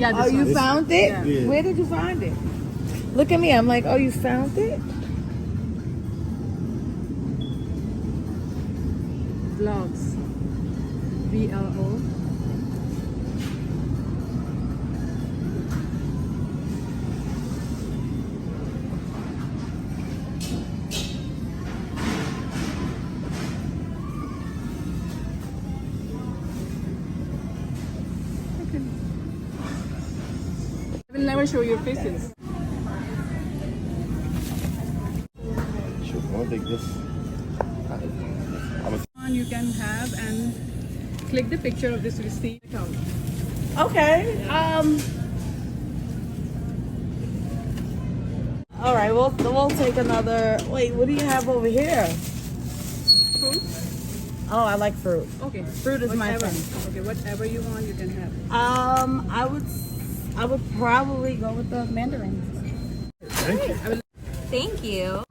Yeah, Oh, you found it? Yeah. Where did you find it? Look at me. I'm like, oh, you found it? Vlogs. VLO. I will never show your faces. Sure, I'll take this. You can have and click the picture of this receipt out. Okay. All right. We'll take another. Wait, what do you have over here? Fruit? Oh, I like fruit. Okay. Fruit is my Whatever. thing. Okay, whatever you want, you can have. I would probably go with the mandarins. Thank you.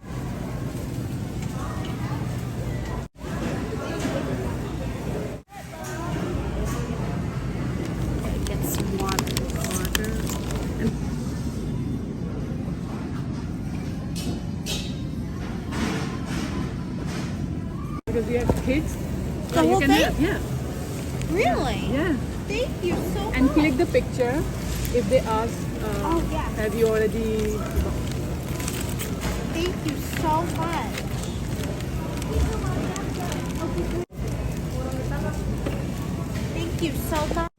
Get some water. Because we have kids. The you whole can thing? have, yeah. Really? Yeah. Thank you so much. And click the picture if they ask, Oh, yeah. have you already... Thank you so much. Thank you so much.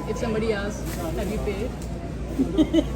If somebody asks, have you paid?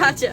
Gotcha.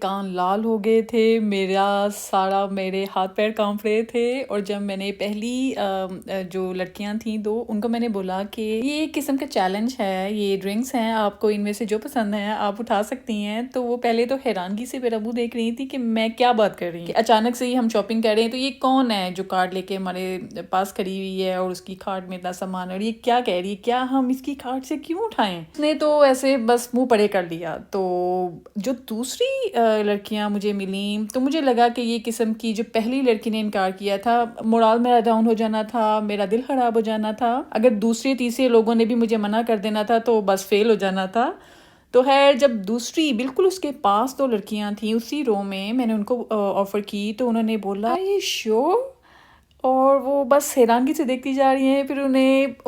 کان لال ہو گئے تھے، میرے ہاتھ پیر کانپ رہے تھے. اور جب میں نے پہلی جو لڑکیاں تھیں دو، ان کو میں نے بولا کہ یہ ایک قسم کا چیلنج ہے، یہ ڈرنکس ہیں، آپ کو ان میں سے جو پسند ہے آپ اٹھا سکتی ہیں. تو وہ پہلے تو حیرانگی سے میرا منہ دیکھ رہی تھی کہ میں کیا بات کر رہی ہوں. اچانک سے ہی ہم شاپنگ کر رہے ہیں تو یہ کون ہے جو کارڈ لے کے ہمارے پاس کھڑی ہوئی ہے اور اس کی کارڈ میں اتنا سامان ہے، اور یہ کیا کہہ رہی ہے، کیا ہم اس کی کارڈ سے کیوں اٹھائیں. اس نے تو ایسے بس منہ پڑے کر لیا. تو جو دوسری لڑکیاں مجھے ملیں تو مجھے لگا کہ یہ قسم کی جو پہلی لڑکی نے انکار کیا تھا، مورال میرا ڈاؤن ہو جانا تھا، میرا دل خراب ہو جانا تھا. اگر دوسرے تیسرے لوگوں نے بھی مجھے منع کر دینا تھا تو بس فیل ہو جانا تھا. تو خیر جب دوسری بالکل اس کے پاس دو لڑکیاں تھیں اسی رو میں نے ان کو آفر کی تو انہوں نے بولا یہ شور، اور وہ بس حیرانگی سے دیکھتی جا رہی ہیں. پھر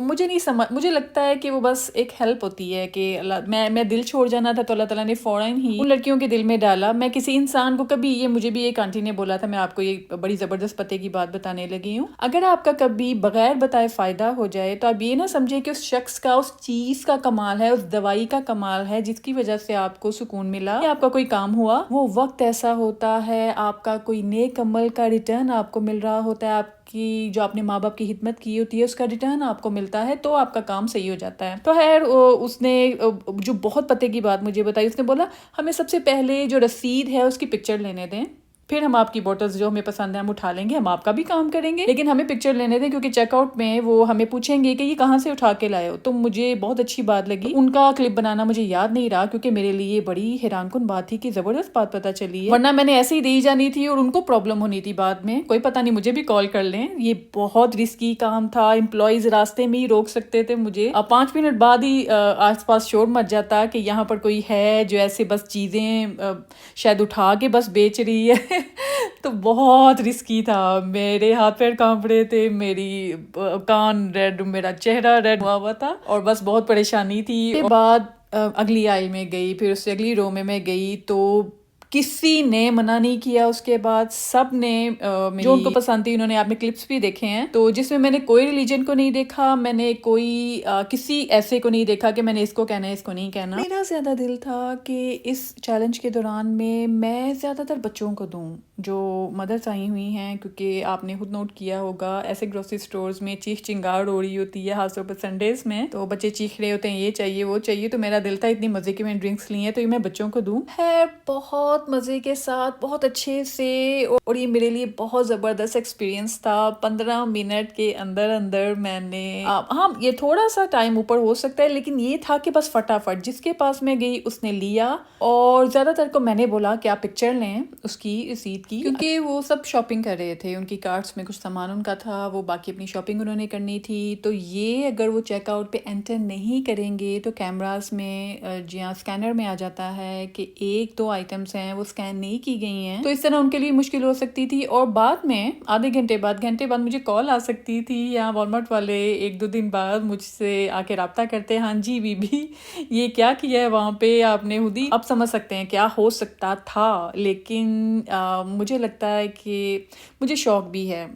مجھے نہیں سمجھ، مجھے لگتا ہے کہ وہ بس ایک ہیلپ ہوتی ہے کہ میں دل چھوڑ جانا تھا تو اللہ تعالیٰ نے فوراً ہی ان لڑکیوں کے دل میں ڈالا. میں کسی انسان کو کبھی، یہ مجھے بھی ایک آنٹی نے بولا تھا، میں آپ کو یہ بڑی زبردست پتے کی بات بتانے لگی ہوں، اگر آپ کا کبھی بغیر بتائے فائدہ ہو جائے تو آپ یہ نہ سمجھیں کہ اس شخص کا، اس چیز کا کمال ہے، اس دوائی کا کمال ہے جس کی وجہ سے آپ کو سکون ملا یا آپ کا کوئی کام ہوا. وہ وقت ایسا ہوتا ہے، آپ کا کوئی نیک عمل کا ریٹرن آپ کو مل رہا ہوتا ہے، آپ کی جو آپ نے ماں باپ کی خدمت کی ہوتی ہے اس کا ریٹرن آپ کو ملتا ہے، تو آپ کا کام صحیح ہو جاتا ہے. تو خیر اس نے جو بہت پتے کی بات مجھے بتائی، اس نے بولا ہمیں سب سے پہلے جو رسید ہے اس کی پکچر لینے دیں، پھر ہم آپ کی بوٹلز جو ہمیں پسند ہیں ہم اٹھا لیں گے، ہم آپ کا بھی کام کریں گے، لیکن ہمیں پکچر لینے دیں کیونکہ چیک آؤٹ میں وہ ہمیں پوچھیں گے کہ یہ کہاں سے اٹھا کے لائے ہو. تو مجھے بہت اچھی بات لگی. ان کا کلپ بنانا مجھے یاد نہیں رہا کیونکہ میرے لیے بڑی حیران کن بات تھی کہ زبردست بات پتہ چلی ہے، ورنہ میں نے ایسے ہی دی جانی تھی اور ان کو پرابلم ہونی تھی بعد میں. کوئی پتہ نہیں، مجھے بھی کال کر لیں. یہ بہت رسکی کام تھا، امپلائیز راستے میں ہی روک سکتے تھے مجھے. 5 منٹ بعد ہی آس پاس شور مچ جاتا کہ یہاں پر کوئی ہے جو ایسے بس چیزیں شاید اٹھا کے بس بیچ رہی ہے. تو بہت رسکی تھا، میرے ہاتھ پیر کانپ رہے تھے، میری کان ریڈ، میرا چہرہ ریڈ ہوا ہوا تھا اور بس بہت پریشانی تھی. اس کے بعد اگلی آئی میں گئی، پھر اس سے اگلی رو میں گئی تو کسی نے منع نہیں کیا. اس کے بعد سب نے جو ان کو پسند تھی، انہوں نے آپ نے کلپس بھی دیکھے ہیں، تو جس میں نے کوئی ریلیجن کو نہیں دیکھا، میں نے کوئی کسی ایسے کو نہیں دیکھا کہ میں نے اس کو کہنا ہے اس کو نہیں کہنا. میرا زیادہ دل تھا کہ اس چیلنج کے دوران میں زیادہ تر بچوں کو دوں جو مدرس آئی ہوئی ہیں، کیونکہ آپ نے خود نوٹ کیا ہوگا ایسے گروسری سٹورز میں چیخ چنگار ہو رہی ہوتی ہے، خاص طور پر سنڈیز میں، تو بچے چیخ رہے ہوتے ہیں یہ چاہیے وہ چاہیے. تو میرا دل تھا اتنی مزے کی میں ڈرنکس لی ہیں تو یہ میں بچوں کو دوں. ہے بہت مزے کے ساتھ، بہت اچھے سے، اور یہ میرے لیے بہت زبردست ایکسپیرینس تھا. 15 منٹ کے اندر میں نے ہاں یہ تھوڑا سا ٹائم اوپر ہو سکتا ہے لیکن یہ تھا کہ بس فٹافٹ جس کے پاس میں گئی اس نے لیا. اور زیادہ تر کو میں نے بولا کہ آپ پکچر لیں اس کی رسید کی، کیونکہ وہ سب شاپنگ کر رہے تھے، ان کی کارٹس میں کچھ سامان ان کا تھا، وہ باقی اپنی شاپنگ انہوں نے کرنی تھی. تو یہ اگر وہ چیک آؤٹ پہ انٹر نہیں کریں گے تو کیمراز میں جہاں اسکینر میں آ جاتا ہے کہ 1-2 آئٹمس ہیں وہ اسکین نہیں کی گئی ہیں، تو اس طرح ان کے لیے مشکل ہو سکتی تھی. اور بعد میں آدھے گھنٹے بعد مجھے کال آ سکتی تھی، یا والمارٹ والے 1-2 دن بعد مجھ سے آ کے رابطہ کرتے، ہاں جی بی بی یہ کیا کیا ہے وہاں پہ آپ نے، خود ہی اب سمجھ سکتے ہیں کیا ہو سکتا تھا. لیکن مجھے لگتا ہے کہ مجھے شوق بھی ہے،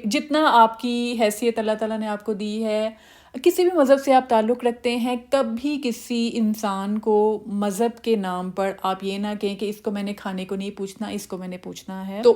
جتنا آپ کی حیثیت اللہ تعالیٰ نے آپ کو دی ہے، کسی بھی مذہب سے آپ تعلق رکھتے ہیں، کبھی کسی انسان کو مذہب کے نام پر آپ یہ نہ کہیں کہ اس کو میں نے کھانے کو نہیں پوچھنا، اس کو میں نے پوچھنا ہے. تو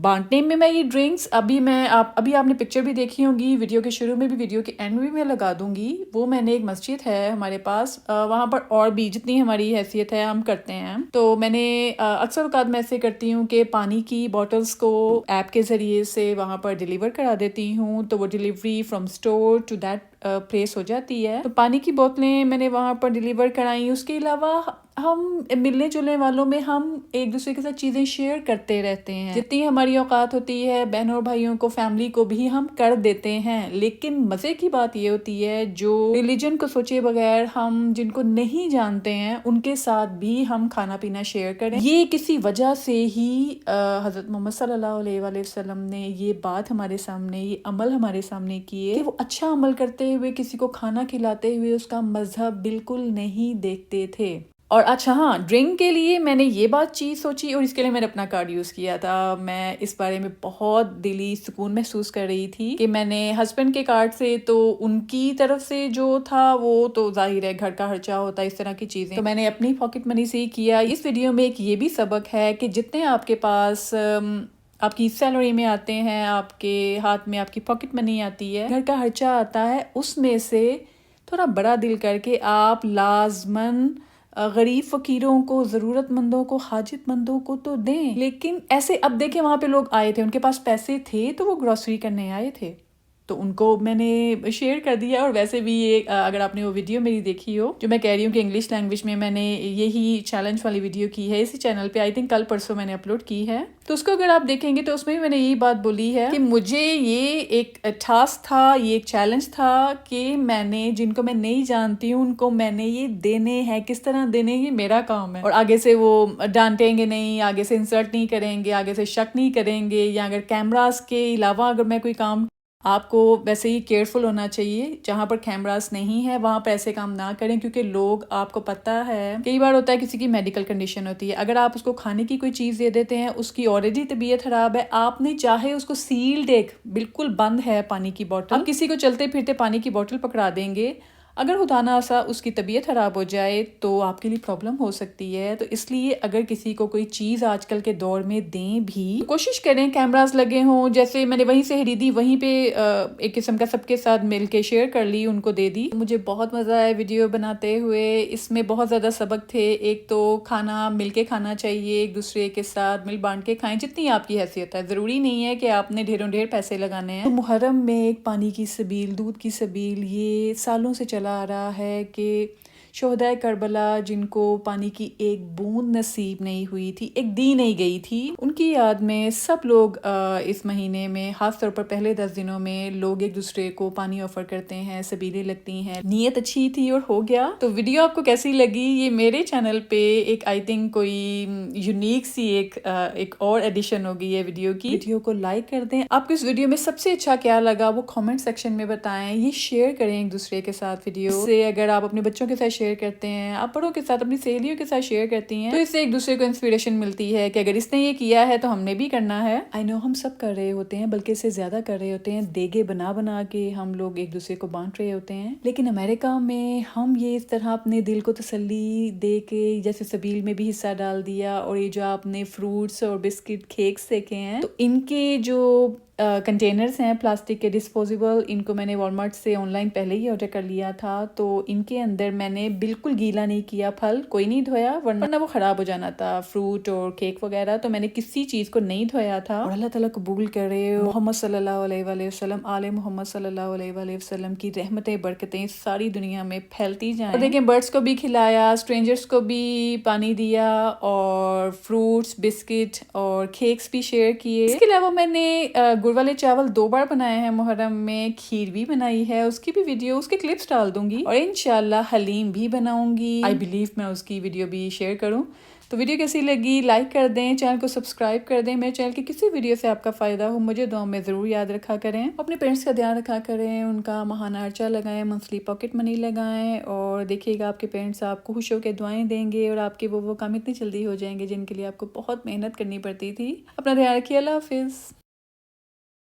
بانٹنے میں یہ ڈرنکس ابھی آپ نے پکچر بھی دیکھی ہوگی، ویڈیو کے شروع میں بھی، ویڈیو کے اینڈ میں بھی میں لگا دوں گی. وہ میں نے ایک مسجد ہے ہمارے پاس، وہاں پر اور بھی جتنی ہماری حیثیت ہے ہم کرتے ہیں. تو میں نے اکثر اوقات میں ایسے کرتی ہوں کہ پانی کی بوٹلز کو ایپ کے ذریعے سے وہاں پر ڈیلیور کرا دیتی ہوں، تو وہ delivery from store to that place ہو جاتی ہے. تو پانی کی بوتلیں میں نے وہاں پر ڈیلیور کرائیں. اس کے علاوہ ہم ملنے جلنے والوں میں ہم ایک دوسرے کے ساتھ چیزیں شیئر کرتے رہتے ہیں، جتنی ہماری اوقات ہوتی ہے بہنوں اور بھائیوں کو، فیملی کو بھی ہم کر دیتے ہیں. لیکن مزے کی بات یہ ہوتی ہے جو ریلیجن کو سوچے بغیر ہم جن کو نہیں جانتے ہیں ان کے ساتھ بھی ہم کھانا پینا شیئر کریں. یہ کسی وجہ سے ہی حضرت محمد صلی اللہ علیہ وآلہ وسلم نے یہ بات ہمارے سامنے، یہ عمل ہمارے سامنے کیے کہ وہ اچھا عمل کرتے ہوئے، کسی کو کھانا کھلاتے ہوئے اس کا مذہب بالکل نہیں دیکھتے تھے. اور اچھا ہاں، ڈرنک کے لیے میں نے یہ بات چیز سوچی اور اس کے لیے میں نے اپنا کارڈ یوز کیا تھا. میں اس بارے میں بہت دلی سکون محسوس کر رہی تھی کہ میں نے ہسبینڈ کے کارڈ سے تو ان کی طرف سے جو تھا وہ تو ظاہر ہے گھر کا خرچہ ہوتا ہے، اس طرح کی چیزیں، تو میں نے اپنی پاکٹ منی سے ہی کیا. اس ویڈیو میں ایک یہ بھی سبق ہے کہ جتنے آپ کے پاس آپ کی سیلری میں آتے ہیں، آپ کے ہاتھ میں آپ کی پاکٹ منی آتی ہے، گھر کا خرچہ آتا ہے، اس میں سے تھوڑا بڑا دل کر کے آپ لازماً غریب فقیروں کو، ضرورت مندوں کو، حاجت مندوں کو تو دیں. لیکن ایسے اب دیکھیں وہاں پہ لوگ آئے تھے، ان کے پاس پیسے تھے تو وہ گروسری کرنے آئے تھے، تو ان کو میں نے شیئر کر دیا. اور ویسے بھی یہ اگر آپ نے وہ ویڈیو میری دیکھی ہو جو میں کہہ رہی ہوں کہ انگلش لینگویج میں نے یہی چیلنج والی ویڈیو کی ہے اسی چینل پہ، آئی تھنک کل پرسوں میں نے اپلوڈ کی ہے، تو اس کو اگر آپ دیکھیں گے تو اس میں بھی میں نے یہی بات بولی ہے کہ مجھے یہ ایک ٹاسک تھا، یہ ایک چیلنج تھا کہ میں نے جن کو میں نہیں جانتی ہوں ان کو میں نے یہ دینے ہیں. کس طرح دینے، یہ میرا کام ہے. اور آگے سے وہ ڈانٹیں گے نہیں، آگے سے انسلٹ نہیں کریں گے، آگے سے شک نہیں کریں گے، یا اگر کیمراز کے علاوہ اگر میں کوئی کام، آپ کو ویسے ہی کیئرفل ہونا چاہیے. جہاں پر کیمراز نہیں ہے وہاں پر ایسے کام نہ کریں، کیونکہ لوگ، آپ کو پتہ ہے کئی بار ہوتا ہے کسی کی میڈیکل کنڈیشن ہوتی ہے، اگر آپ اس کو کھانے کی کوئی چیز دے دیتے ہیں، اس کی آلریڈی طبیعت خراب ہے، آپ نے چاہے اس کو سیلڈ ایک بالکل بند ہے پانی کی بوٹل، آپ کسی کو چلتے پھرتے پانی کی بوٹل پکڑا دیں گے، اگر خدا نخواستہ اس کی طبیعت خراب ہو جائے تو آپ کے لیے پرابلم ہو سکتی ہے. تو اس لیے اگر کسی کو کوئی چیز آج کل کے دور میں دیں بھی، کوشش کریں کیمراز لگے ہوں. جیسے میں نے وہیں سے خریدی، وہیں پہ ایک قسم کا سب کے ساتھ مل کے شیئر کر لی، ان کو دے دی. مجھے بہت مزہ آیا ویڈیو بناتے ہوئے. اس میں بہت زیادہ سبق تھے. ایک تو کھانا مل کے کھانا چاہیے، ایک دوسرے کے ساتھ مل بانٹ کے کھائیں جتنی آپ کی حیثیت ہے. ضروری نہیں ہے کہ آپ نے ڈھیروں ڈھیر پیسے لگانے ہیں. تو محرم میں ایک پانی کی سبیل، دودھ کی سبیل، یہ سالوں سے چلا آ رہا ہے کہ شہدائے کربلا جن کو پانی کی ایک بوند نصیب نہیں ہوئی تھی، ایک دی نہیں گئی تھی، ان کی یاد میں سب لوگ اس مہینے میں، خاص طور پر پہلے 10 دنوں میں لوگ ایک دوسرے کو پانی آفر کرتے ہیں، سبیلیں لگتی ہیں. نیت اچھی تھی اور ہو گیا. تو ویڈیو آپ کو کیسی لگی؟ یہ میرے چینل پہ ایک آئی تھنک کوئی یونیک سی ایک اور ایڈیشن ہوگی ہے ویڈیو کی. ویڈیو کو لائک کر دیں. آپ کو اس ویڈیو میں سب سے اچھا کیا لگا وہ کامنٹ سیکشن میں بتائیں. یہ شیئر کریں ایک دوسرے کے ساتھ ویڈیو سے. اگر آپ اپنے بچوں کے ساتھ شیئر کرتے ہیں، آپ بڑوں کے ساتھ، اپنی سہیلیوں کے ساتھ شیئر کرتی ہیں، تو اس سے ایک دوسرے کو انسپریشن ملتی ہے کہ اگر اس نے یہ کیا ہے تو ہم نے بھی کرنا ہے. آئی نو ہم سب کر رہے ہوتے ہیں، بلکہ اس سے زیادہ کر رہے ہوتے ہیں. دیگے بنا بنا کے ہم لوگ ایک دوسرے کو بانٹ رہے ہوتے ہیں. لیکن امریکہ میں ہم یہ اس طرح اپنے دل کو تسلی دے کے جیسے سبیل میں بھی حصہ ڈال دیا. اور یہ جو آپ نے فروٹس اور بسکٹ، کیکس دیکھے ہیں، تو ان کے جو کنٹینرز ہیں پلاسٹک کے ڈسپوزیبل، ان کو میں نے والمارٹ سے آن لائن پہلے ہی آرڈر کر لیا تھا. تو ان کے اندر میں نے بالکل گیلا نہیں کیا، پھل کوئی نہیں دھویا، ورنہ وہ خراب ہو جانا تھا، فروٹ اور کیک وغیرہ. تو میں نے کسی چیز کو نہیں دھویا تھا. اور اللہ تعالیٰ قبول کرے. محمد صلی اللہ علیہ وآلہ وسلم، آل محمد صلی اللہ علیہ وآلہ وسلم کی رحمتیں، برکتیں ساری دنیا میں پھیلتی جائیں. اور دیکھیں برڈس کو بھی کھلایا، اسٹرینجرز کو بھی پانی دیا، اور فروٹس، بسکٹ اور کیکس بھی شیئر کیے. اس کے علاوہ میں نے گڑ والے چاول 2 بار بنائے ہیں محرم میں. کھیر بھی بنائی ہے، اس کی بھی ویڈیو، اس کے کلپس ڈال دوں گی. اور انشاءاللہ حلیم بھی بناؤں گی. آئی بلیو میں اس کی ویڈیو بھی شیئر کروں. تو ویڈیو کیسی لگی لائک کر دیں، چینل کو سبسکرائب کر دیں. میرے چینل کی کسی ویڈیو سے آپ کا فائدہ ہو مجھے دعاؤں میں ضرور یاد رکھا کریں. اپنے پیرنٹس کا دھیان رکھا کریں، ان کا ماہانہ خرچہ لگائیں، منتھلی پاکٹ منی لگائیں. اور دیکھیے گا آپ کے پیرنٹس آپ کو خوش ہو کے دعائیں دیں گے، اور آپ کے وہ کام اتنی جلدی ہو جائیں گے جن کے لیے آپ کو بہت محنت کرنی پڑتی تھی. اپنا دھیان رکھیے. اللہ حافظ.